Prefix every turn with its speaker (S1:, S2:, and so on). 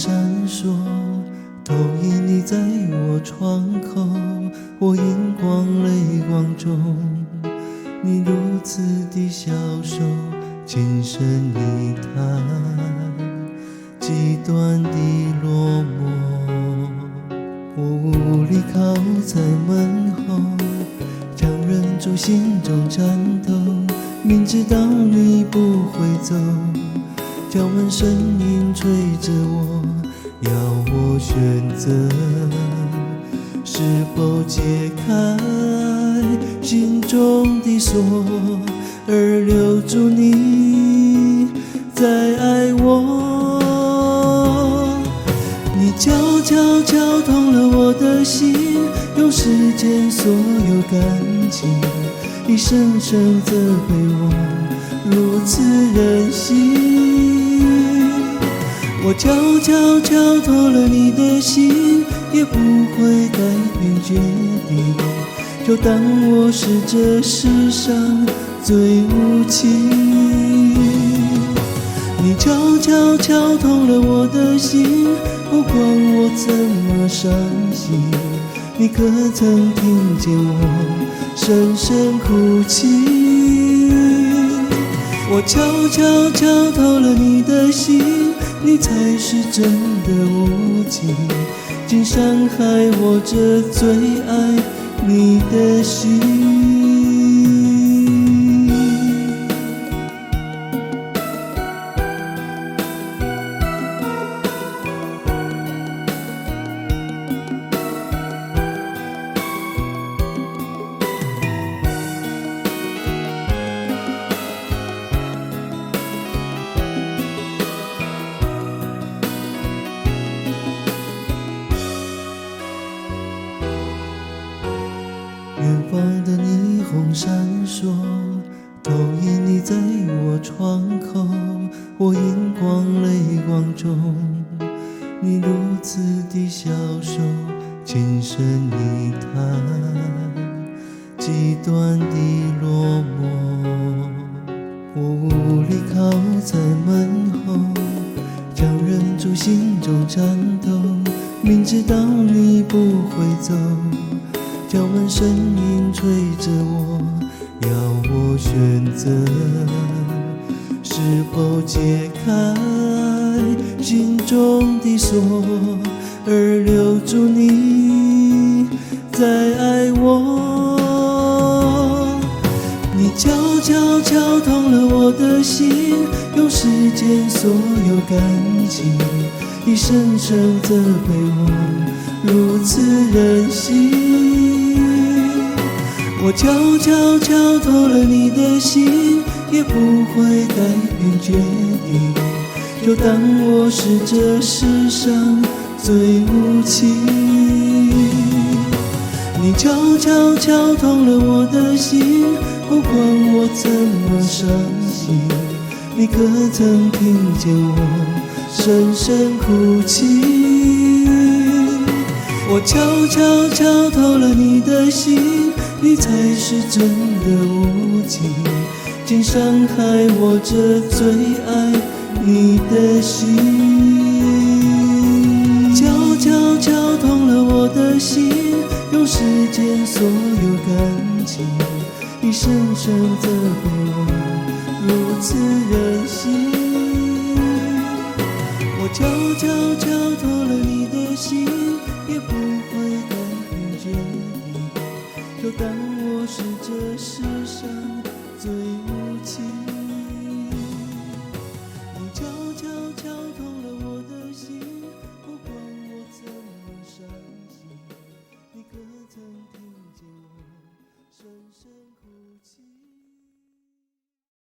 S1: 闪烁，投影你在我窗口，我荧光泪光中，你如此的消瘦，轻声一叹，极端的落寞。我无力靠在门后，强忍住心中颤抖，明知道你不会走，叫门声音催着我，要我选择是否解开心中的锁，而留住你再爱我。你悄悄敲痛了我的心，用时间所有感情，一声声责备我如此任性。我悄悄敲透了你的心，也不会改变决定，就当我是这世上最无情。你悄悄敲痛了我的心，不管我怎么伤心，你可曾听见我深深哭泣？我悄悄敲透了你的心，你才是真的无情，竟伤害我这最爱你的心。远方的霓虹闪烁，投影你在我窗口，我荧光泪光中，你如此的消瘦，轻声一叹，极端的落寞。我无力靠在门后，强忍住心中颤抖，明知道你不会走，叫门声音催着我，要我选择是否解开心中的锁，而留住你再爱我。你悄悄敲痛了我的心，用时间所有感情，一声声责备我如此任性。我悄悄敲透了你的心，也不会改变决定，就当我是这世上最无情。你悄悄敲痛了我的心，不管我怎么伤心，你可曾听见我深深哭泣？我悄悄敲透了你的心，你才是真的无情，竟伤害我这最爱你的心。悄悄敲痛了我的心，用时间所有感情，一声声责备我如此任性。我悄悄敲透了你的心，也不会改变决定，就当我是这世上最